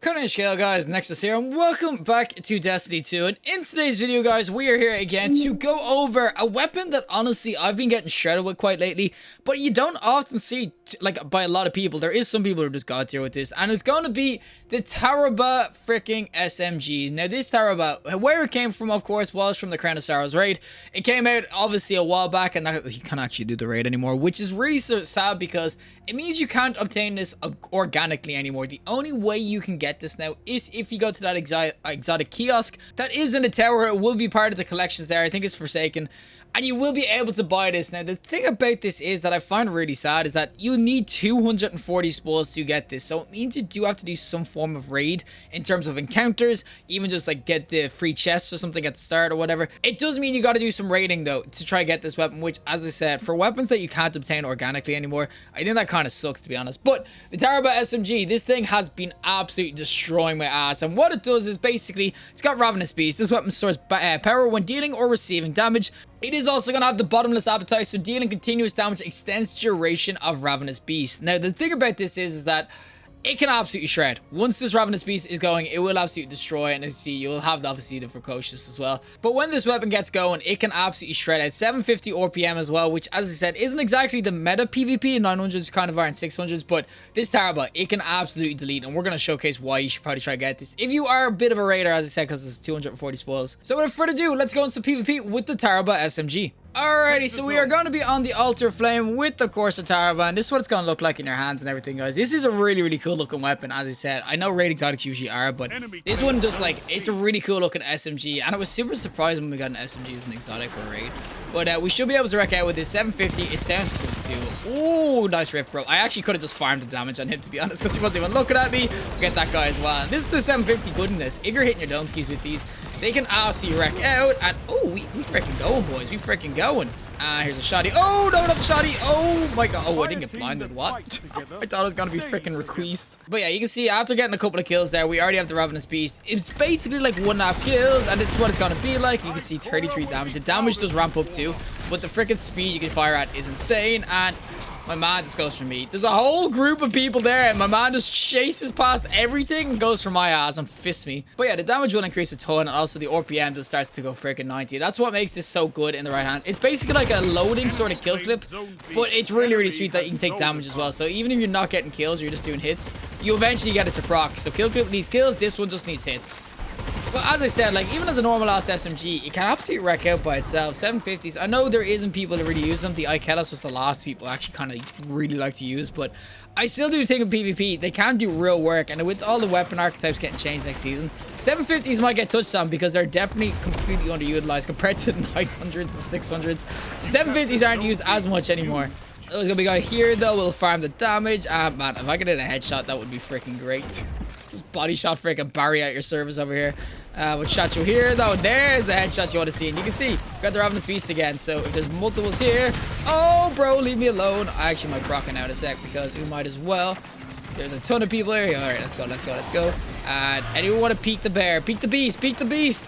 Scale guys, Nexas here, and welcome back to Destiny 2. And in today's video, guys, we are here again to go over a weapon that honestly I've been getting shredded with quite lately, but you don't often see like by a lot of people. There is some people who just got here with this, and it's going to be the Tarrabah freaking SMG. Now this Tarrabah, where it came from, of course, was from the Crown of Sorrows raid. It came out obviously a while back, and you can't actually do the raid anymore, which is really so sad because it means you can't obtain this organically anymore. The only way you can get this now is if you go to that exotic kiosk that is in the tower. It will be part of the collections there. I think it's Forsaken, and you will be able to buy this. Now the thing about this is that I find really sad is that you need 240 spools to get this, so it means you do have to do some form of raid in terms of encounters, even just like get the free chests or something at the start or whatever. It does mean you got to do some raiding though to try get this weapon, which, as I said, for weapons that you can't obtain organically anymore, I think that kind of sucks, to be honest. But the Tarrabah SMG, this thing has been absolutely destroying my ass, and what it does is basically it's got Ravenous Beast. This weapon stores power when dealing or receiving damage. It is also going to have the Bottomless Appetite, so dealing continuous damage extends duration of Ravenous Beast. Now, the thing about this is that it can absolutely shred. Once this Ravenous Beast is going, it will absolutely destroy, and see, you'll have obviously the Precocious as well. But when this weapon gets going, it can absolutely shred at 750 RPM as well, which, as I said, isn't exactly the meta PvP. 900s kind of are, and 600s, but this Tarrabah, it can absolutely delete, and we're going to showcase why you should probably try to get this if you are a bit of a raider, as I said, because there's 240 spoils. So without further ado, let's go into some PvP with the Tarrabah SMG. Alrighty, so we are going to be on the Altar Flame with, of course, the Tarrabah, and this is what it's going to look like in your hands and everything, guys. This is a really cool looking weapon, as I said. I know raid exotics usually are, but this one just, like, it's a really cool looking SMG, and I was super surprised when we got an SMG as an exotic for a raid. But we should be able to wreck out with this 750. It sounds cool too. Ooh, nice rip, bro. I actually could have just farmed the damage on him, to be honest, because he wasn't even looking at me. Get that guy as well. And this is the 750 goodness. If you're hitting your dome skis with these, they can absolutely wreck out. And oh, we freaking going, boys. We freaking going. Here's a shotty. Oh, no, not the shotty. Oh, my God. Oh, I didn't get blinded. What? I thought it was going to be freaking requeezed. But yeah, you can see after getting a couple of kills there, we already have the Ravenous Beast. It's basically like 1.5 kills, and this is what it's going to be like. You can see 33 damage. The damage does ramp up too, but the freaking speed you can fire at is insane. And my man just goes for me. There's a whole group of people there, and my man just chases past everything and goes for my ass and fists me. But yeah, the damage will increase a ton, and also the RPM just starts to go freaking 90. That's what makes this so good in the right hand. It's basically like a loading sort of kill clip, but it's really sweet that you can take damage as well. So even if you're not getting kills, you're just doing hits, you eventually get it to proc. So kill clip needs kills, this one just needs hits. But as I said, like, even as a normal ass SMG, it can absolutely wreck out by itself. 750s, I know there isn't people that really use them. The Ikelas was the last people actually kind of really like to use, but I still do think in PvP, they can do real work. And with all the weapon archetypes getting changed next season, 750s might get touched on because they're definitely completely underutilized compared to the 900s and 600s. The 750s aren't used as much anymore. There's gonna be a guy here, though. We'll farm the damage. Man, if I could hit a headshot, that would be freaking great. Just body shot freaking Barry out your service over here. We'll shot you here, though. There's the headshot you want to see. And you can see, got the Ravenous Beast again. So if there's multiples here, oh, bro, leave me alone. I actually might proc in out a sec because we might as well. There's a ton of people here. All right, let's go. And anyone want to peek the bear? Peek the beast.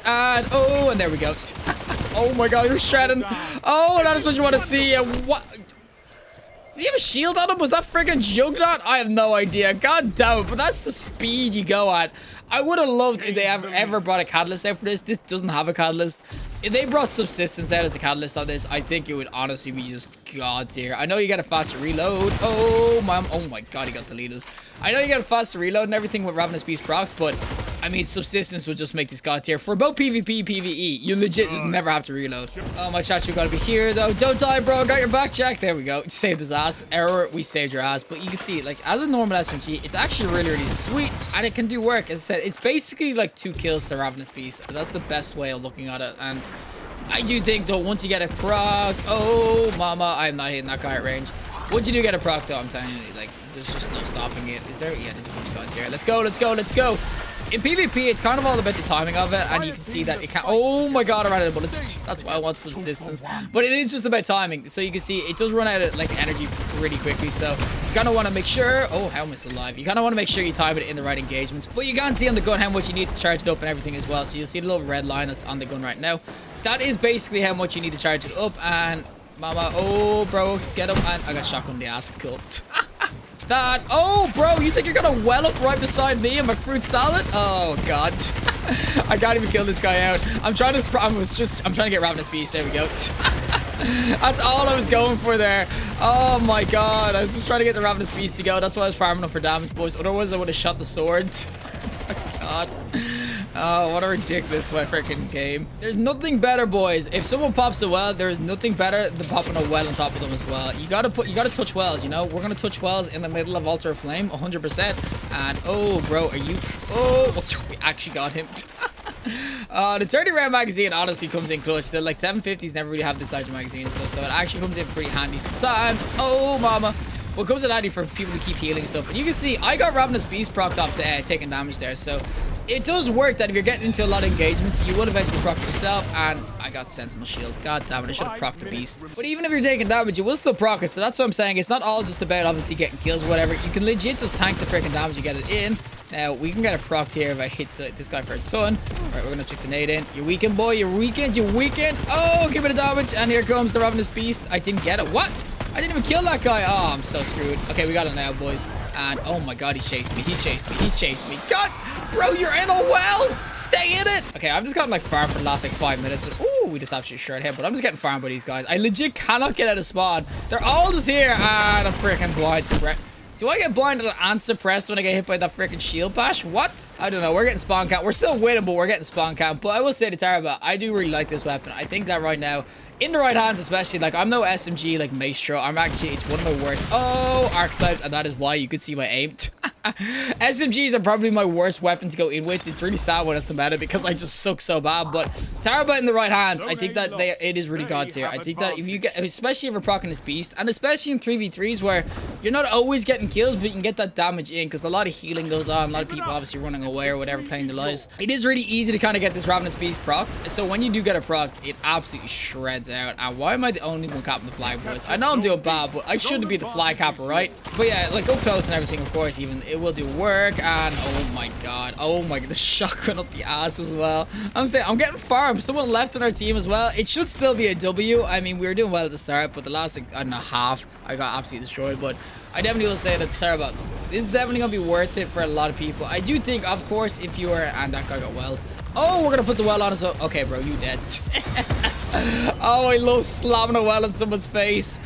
And oh, and there we go. Oh my God, you're shredding. Oh, that is what you want to see. And what? Did he have a shield on him? Was that friggin' Juggernaut? I have no idea. God damn it, but that's the speed you go at. I would have loved if they ever brought a catalyst out for this. This doesn't have a catalyst. If they brought Subsistence out as a catalyst on this, I think it would honestly be just god tier. I know you get a faster reload. Oh my God, he got deleted. I know you get a faster reload and everything with Ravenous Beast proc, but I mean, Subsistence would just make this god tier. For both PvP, PvE, you legit just never have to reload. Oh, my chat, you gotta be here, though. Don't die, bro. Got your back, Jack. There we go. Saved his ass. Error, we saved your ass. But you can see, like, as a normal SMG, it's actually really sweet, and it can do work. As I said, it's basically like 2 kills to Ravenous Beast. That's the best way of looking at it, and I do think, though, once you get a proc, oh, mama, I'm not hitting that guy at range. Once you do get a proc, though, I'm telling you, like, there's just no stopping it. Is there? Yeah, there's a bunch of guys here. Let's go. In PvP, it's kind of all about the timing of it, and you can see that it can. Oh my God, I ran out of bullets. That's why I want Subsistence. But it is just about timing. So you can see it does run out of like energy pretty quickly. So you kind of want to make sure. Oh, how am I still alive? You kind of want to make sure you time it in the right engagements. But you can see on the gun how much you need to charge it up and everything as well. So you'll see the little red line that's on the gun right now. That is basically how much you need to charge it up. And mama, oh, bro, get up. And I got shotgun in the ass. Cool. that. Oh, bro, you think you're gonna well up right beside me and my fruit salad? Oh, God. I can't even kill this guy out. I'm trying to get Ravenous Beast. There we go. That's all I was going for there. Oh, my God. I was just trying to get the Ravenous Beast to go. That's why I was farming up for damage, boys. Otherwise, I would have shot the sword. Oh, God. Oh, what a ridiculous freaking game. There's nothing better, boys. If someone pops a well, there's nothing better than popping a well on top of them as well. You gotta touch wells, you know? We're gonna touch wells in the middle of Altar of Flame, 100%. And, oh, bro, are you... Oh, we actually got him. The 30 round magazine honestly comes in clutch. The like 750s never really have this large magazine, so it actually comes in pretty handy sometimes. Oh, mama. Well, it comes in handy for people to keep healing stuff. And you can see, I got Ravenous Beast procced off taking damage there, so... It does work that if you're getting into a lot of engagements, you will eventually proc yourself, and I got Sentinel Shield. God damn it, I should have procced the Beast. But even if you're taking damage, you will still proc it, so that's what I'm saying. It's not all just about obviously getting kills or whatever. You can legit just tank the freaking damage and get it in. Now, we can get a proc here if I hit this guy for a ton. Alright, we're gonna chuck the nade in. You're weakened, boy. You're weakened. You're weakened. Oh, give it a damage. And here comes the Ravenous Beast. I didn't get it. What? I didn't even kill that guy. Oh, I'm so screwed. Okay, we got it now, boys. And, oh my God, he's chasing me. He's chasing me. He's chasing me. God, bro, you're in a well. Stay in it. Okay, I've just gotten like farmed for the last like 5 minutes. But, ooh, we just absolutely shred him. But I'm just getting farmed by these guys. I legit cannot get out of spawn. They're all just here. And I'm freaking blind. Do I get blinded and suppressed when I get hit by that freaking shield bash? What? I don't know. We're getting spawn count. We're still winning, but we're getting spawn count. But I will say to Tarrabah, I do really like this weapon. I think that right now, in the right hands especially, like I'm no SMG like Maestro. I'm actually, it's one of my worst. Oh, archetypes, and that is why you could see my aim. SMGs are probably my worst weapon to go in with. It's really sad when it's the meta because I just suck so bad. But Tarrabah in the right hands, I think that it is really god tier. I think that if you get, especially if you're proccing this beast, and especially in 3v3s where you're not always getting kills, but you can get that damage in because a lot of healing goes on. A lot of people obviously running away or whatever, playing their lives. It is really easy to kind of get this Ravenous Beast procced. So when you do get a proc, it absolutely shreds out. And why am I the only one capping the flag, boys? I know I'm doing bad, but I shouldn't be the flag capper, right? But yeah, like up close and everything, of course, even it will do work. And oh my God, the shotgun up the ass as well. I'm saying I'm getting farmed. Someone left on our team as well. It should still be a W. I mean, we were doing well at the start, but the last like I don't know half, I got absolutely destroyed. But I definitely will say that Tarrabah, this is definitely gonna be worth it for a lot of people. I do think, of course, if you are, and that guy got well. Oh, we're gonna put the well on us. Okay, bro, you dead. Oh, I love slamming a well in someone's face.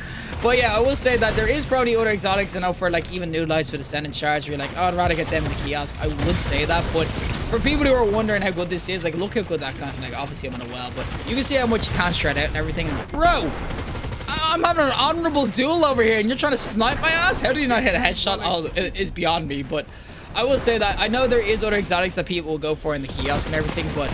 But yeah, I will say that there is probably other exotics, you know, for like even new lights for the Ascendant Charge. Where you're like, oh, I'd rather get them in the kiosk. I would say that, but for people who are wondering how good this is, like, look how good that kind of, like, obviously I'm on a well, but you can see how much you can shred out and everything. And bro, I'm having an honorable duel over here, and you're trying to snipe my ass? How do you not hit a headshot? Oh, it is beyond me, but I will say that I know there is other exotics that people will go for in the kiosk and everything, but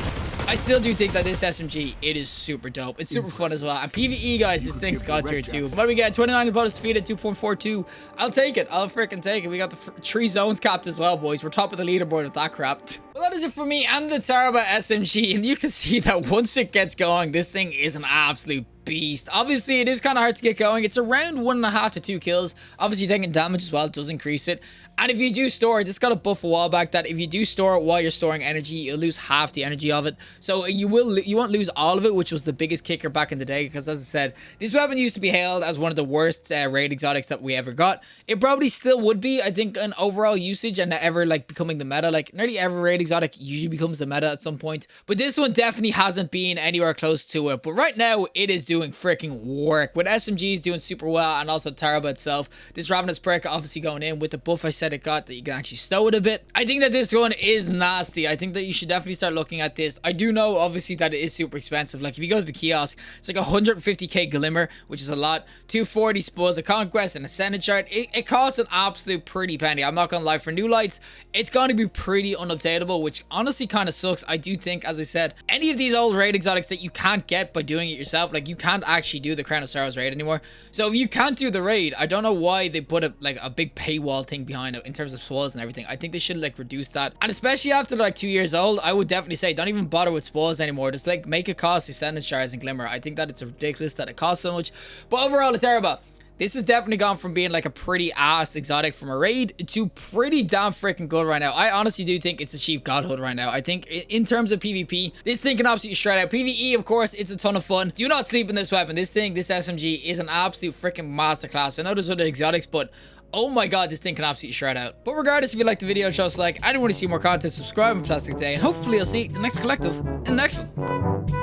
I still do think that this SMG, it is super dope. It's super fun as well. And PvE, guys, this thing's god tier too. What do we get? 29 opponents defeated, 2.42. I'll take it. I'll freaking take it. We got the 3 zones capped as well, boys. We're top of the leaderboard with that crap. Well, that is it for me and the Tarrabah SMG. And you can see that once it gets going, this thing is an absolute beast. Obviously, it is kind of hard to get going. It's around 1.5 to 2 kills. Obviously, taking damage as well. It does increase it. And if you do store it, this got a buff a while back that if you do store it while you're storing energy, you'll lose half the energy of it. So you won't lose all of it, which was the biggest kicker back in the day. Because as I said, this weapon used to be hailed as one of the worst raid exotics that we ever got. It probably still would be, I think, an overall usage and ever like becoming the meta. Like nearly every raid exotic usually becomes the meta at some point. But this one definitely hasn't been anywhere close to it. But right now, it is doing freaking work. With SMGs doing super well and also Tarrabah itself. This Ravenous perk obviously going in with the buff I said it got that you can actually stow it a bit. I think that this one is nasty. I think that you should definitely start looking at this. I do know obviously that it is super expensive. Like if you go to the kiosk, it's like 150k glimmer, which is a lot. 240 spells, a conquest, and a Ascendant Shard. It costs an absolute pretty penny. I'm not gonna lie, for new lights, it's gonna be pretty unobtainable, which honestly kind of sucks. I do think, as I said, any of these old raid exotics that you can't get by doing it yourself, like you can't actually do the Crown of Sorrows raid anymore. So if you can't do the raid, I don't know why they put a big paywall thing behind it in terms of spoils and everything. I think they should like reduce that, and especially after like 2 years old, I would definitely say don't even bother with spoils anymore. Just like make it cost Ascendant Shards and Glimmer. I think that it's ridiculous that it costs so much. But overall, it's Tarrabah. This has definitely gone from being like a pretty ass exotic from a raid to pretty damn freaking good right now. I honestly do think it's a cheap godhood right now. I think in terms of PvP, this thing can absolutely shred out. PvE, of course, it's a ton of fun. Do not sleep in this weapon. This SMG is an absolute freaking masterclass. I know there's other exotics, but Oh my god, this thing can absolutely shred out. But regardless, if you liked the video, show us a like. I want to see more content, subscribe, and fantastic day. And hopefully I'll see you in the next collective in the next one.